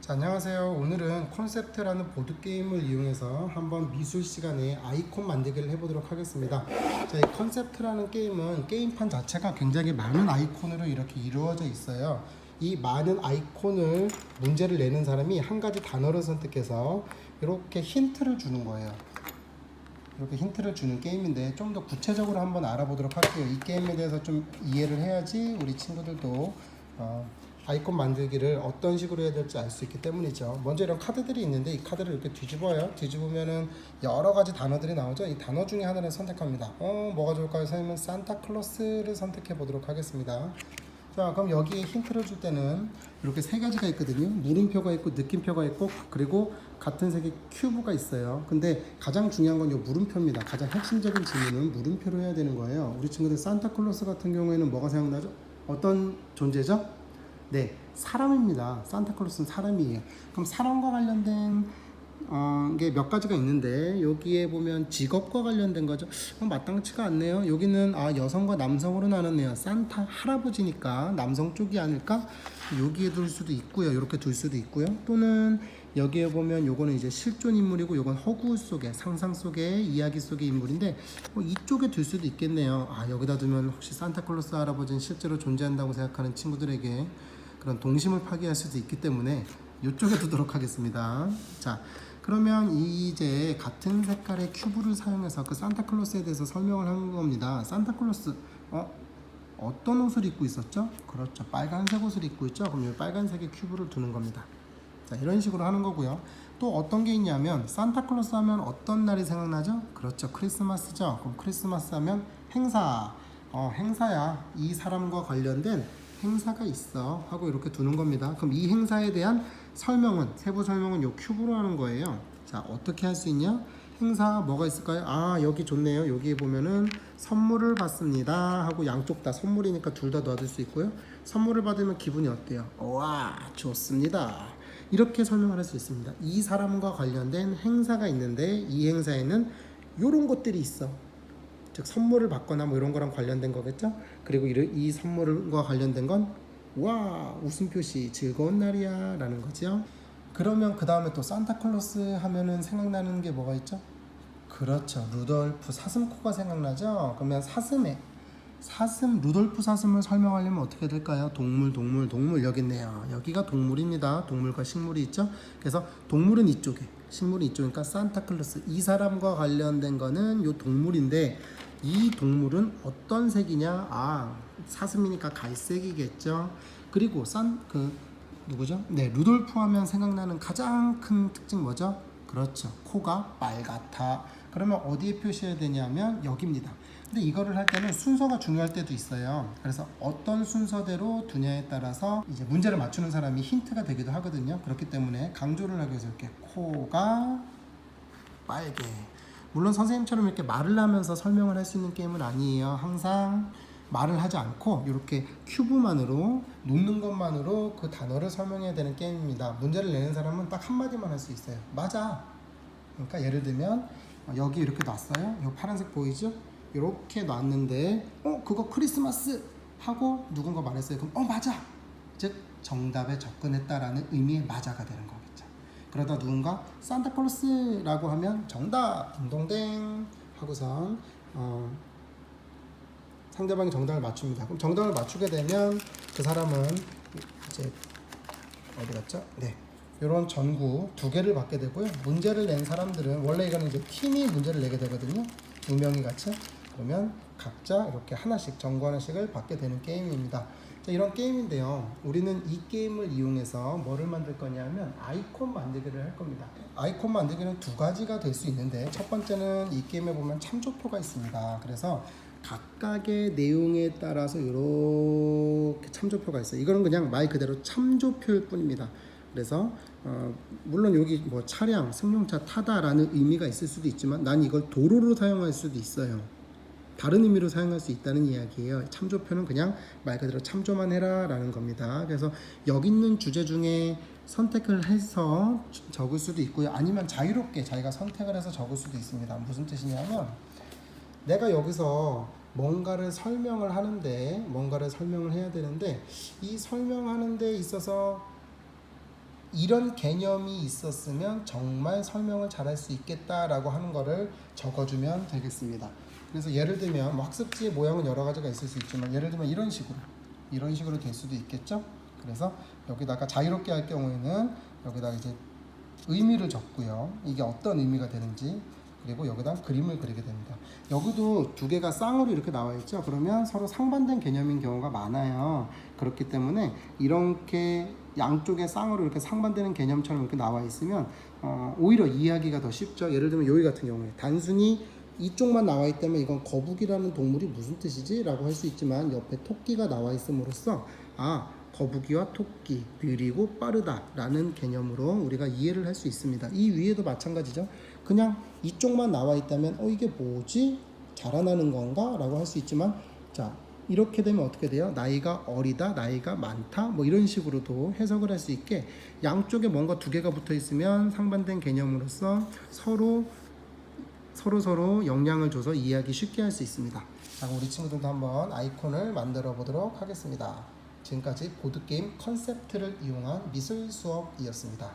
자, 안녕하세요. 오늘은 콘셉트라는 보드게임을 이용해서 한번 미술 시간에 아이콘 만들기를 해보도록 하겠습니다. 자, 이 콘셉트라는 게임은 게임판 자체가 굉장히 많은 아이콘으로 이렇게 이루어져 있어요. 이 많은 아이콘을 문제를 내는 사람이 한 가지 단어를 선택해서 이렇게 힌트를 주는 거예요. 이렇게 힌트를 주는 게임인데 좀 더 구체적으로 한번 알아보도록 할게요. 이 게임에 대해서 좀 이해를 해야지 우리 친구들도 아이콘 만들기를 어떤 식으로 해야 될지 알 수 있기 때문이죠. 먼저 이런 카드들이 있는데 이 카드를 이렇게 뒤집어요. 뒤집으면은 여러 가지 단어들이 나오죠. 이 단어 중에 하나를 선택합니다. 뭐가 좋을까요? 선생님은 산타클로스를 선택해 보도록 하겠습니다. 자, 그럼 여기에 힌트를 줄 때는 이렇게 세 가지가 있거든요. 물음표가 있고 느낌표가 있고 그리고 같은 색의 큐브가 있어요. 근데 가장 중요한 건 이 물음표입니다. 가장 핵심적인 질문은 물음표로 해야 되는 거예요. 우리 친구들 산타클로스 같은 경우에는 뭐가 생각나죠? 어떤 존재죠? 네, 사람입니다. 산타클로스는 사람이에요. 그럼 사람과 관련된 게 몇 가지가 있는데 여기에 보면 직업과 관련된 거죠. 마땅치가 않네요. 여기는 여성과 남성으로 나눴네요. 산타 할아버지니까 남성 쪽이 아닐까? 여기에 둘 수도 있고요. 이렇게 둘 수도 있고요. 또는 여기에 보면 요거는 이제 실존 인물이고 요건 허구 속의 상상 속의 이야기 속의 인물인데 이쪽에 둘 수도 있겠네요. 여기다 두면 혹시 산타클로스 할아버지는 실제로 존재한다고 생각하는 친구들에게 그런 동심을 파괴할 수도 있기 때문에 이쪽에 두도록 하겠습니다. 자, 그러면 이제 같은 색깔의 큐브를 사용해서 그 산타클로스에 대해서 설명을 하는 겁니다. 산타클로스 어떤 옷을 입고 있었죠? 그렇죠, 빨간색 옷을 입고 있죠. 그럼 이 빨간색의 큐브를 두는 겁니다. 자, 이런 식으로 하는 거고요. 또 어떤 게 있냐면 산타클로스 하면 어떤 날이 생각나죠? 그렇죠, 크리스마스죠. 그럼 크리스마스 하면 행사. 행사야, 이 사람과 관련된 행사가 있어 하고 이렇게 두는 겁니다. 그럼 이 행사에 대한 설명은, 세부 설명은 요 큐브로 하는 거예요. 자, 어떻게 할 수 있냐? 행사 뭐가 있을까요? 여기 좋네요. 여기에 보면은 선물을 받습니다 하고 양쪽 다 선물이니까 둘 다 놔둘 수 있고요. 선물을 받으면 기분이 어때요? 와, 좋습니다. 이렇게 설명을 할 수 있습니다. 이 사람과 관련된 행사가 있는데 이 행사에는 요런 것들이 있어. 즉 선물을 받거나 뭐 이런 거랑 관련된 거겠죠. 그리고 이 선물과 관련된 건 와, 웃음 표시, 즐거운 날이야 라는 거죠. 그러면 그 다음에 또 산타클로스 하면은 생각나는 게 뭐가 있죠? 그렇죠, 루돌프 사슴코가 생각나죠. 그러면 사슴, 루돌프 사슴을 설명하려면 어떻게 될까요? 동물 여기 있네요. 여기가 동물입니다. 동물과 식물이 있죠. 그래서 동물은 이쪽에, 식물은 이쪽이니까 산타클로스, 이 사람과 관련된 거는 요 동물인데 이 동물은 어떤 색이냐? 사슴이니까 갈색이겠죠. 그리고 누구죠? 네, 루돌프 하면 생각나는 가장 큰 특징 뭐죠? 그렇죠, 코가 빨갛다. 그러면 어디에 표시해야 되냐면 여기입니다. 근데 이거를 할 때는 순서가 중요할 때도 있어요. 그래서 어떤 순서대로 두냐에 따라서 이제 문제를 맞추는 사람이 힌트가 되기도 하거든요. 그렇기 때문에 강조를 하기 위해서 이렇게 코가 빨개. 물론 선생님처럼 이렇게 말을 하면서 설명을 할 수 있는 게임은 아니에요. 항상 말을 하지 않고 이렇게 큐브만으로, 놓는 것만으로 그 단어를 설명해야 되는 게임입니다. 문제를 내는 사람은 딱 한마디만 할 수 있어요. 맞아. 그러니까 예를 들면 여기 이렇게 놨어요. 이 파란색 보이죠? 이렇게 놨는데 그거 크리스마스 하고 누군가 말했어요. 그럼 맞아. 즉 정답에 접근했다라는 의미의 맞아가 되는 거겠죠. 그러다 누군가 산타클로스라고 하면 정답 딩동댕 하고선 상대방이 정답을 맞춥니다. 그럼 정답을 맞추게 되면 그 사람은 이제 어디 갔죠? 네, 이런 전구 2개를 받게 되고요. 문제를 낸 사람들은 원래 이거는 이제 팀이 문제를 내게 되거든요. 2명이 같이. 그러면 각자 이렇게 하나씩, 전구 하나씩을 받게 되는 게임입니다. 자, 이런 게임인데요. 우리는 이 게임을 이용해서 뭐를 만들 거냐면 아이콘 만들기를 할 겁니다. 아이콘 만들기는 2가지가 될 수 있는데 첫 번째는 이 게임에 보면 참조표가 있습니다. 그래서 각각의 내용에 따라서 이렇게 참조표가 있어요. 이거는 그냥 말 그대로 참조표일 뿐입니다. 그래서 물론 여기 뭐 차량, 승용차 타다라는 의미가 있을 수도 있지만 난 이걸 도로로 사용할 수도 있어요. 다른 의미로 사용할 수 있다는 이야기예요. 참조표는 그냥 말 그대로 참조만 해라 라는 겁니다. 그래서 여기 있는 주제 중에 선택을 해서 적을 수도 있고요. 아니면 자유롭게 자기가 선택을 해서 적을 수도 있습니다. 무슨 뜻이냐면 내가 여기서 뭔가를 설명을 해야 되는데 이 설명하는 데 있어서 이런 개념이 있었으면 정말 설명을 잘할 수 있겠다라고 하는 거를 적어주면 되겠습니다. 그래서 예를 들면 뭐 학습지의 모양은 여러 가지가 있을 수 있지만 예를 들면 이런 식으로 될 수도 있겠죠. 그래서 여기다가 자유롭게 할 경우에는 여기다가 이제 의미를 적고요. 이게 어떤 의미가 되는지, 그리고 여기다 그림을 그리게 됩니다. 여기도 두 개가 쌍으로 이렇게 나와 있죠. 그러면 서로 상반된 개념인 경우가 많아요. 그렇기 때문에 이렇게 양쪽에 쌍으로 이렇게 상반되는 개념처럼 이렇게 나와 있으면 오히려 이해하기가 더 쉽죠. 예를 들면 여기 같은 경우에 단순히 이쪽만 나와 있다면 이건 거북이라는 동물이 무슨 뜻이지? 라고 할 수 있지만 옆에 토끼가 나와 있음으로써 거북이와 토끼, 느리고 빠르다 라는 개념으로 우리가 이해를 할 수 있습니다. 이 위에도 마찬가지죠. 그냥 이쪽만 나와 있다면 이게 뭐지? 자라나는 건가? 라고 할 수 있지만 자, 이렇게 되면 어떻게 돼요? 나이가 어리다, 나이가 많다, 뭐 이런 식으로도 해석을 할 수 있게 양쪽에 뭔가 두 개가 붙어 있으면 상반된 개념으로서 서로 영향을 줘서 이해하기 쉽게 할 수 있습니다. 자, 우리 친구들도 한번 아이콘을 만들어 보도록 하겠습니다. 지금까지 보드게임 컨셉트를 이용한 미술 수업이었습니다.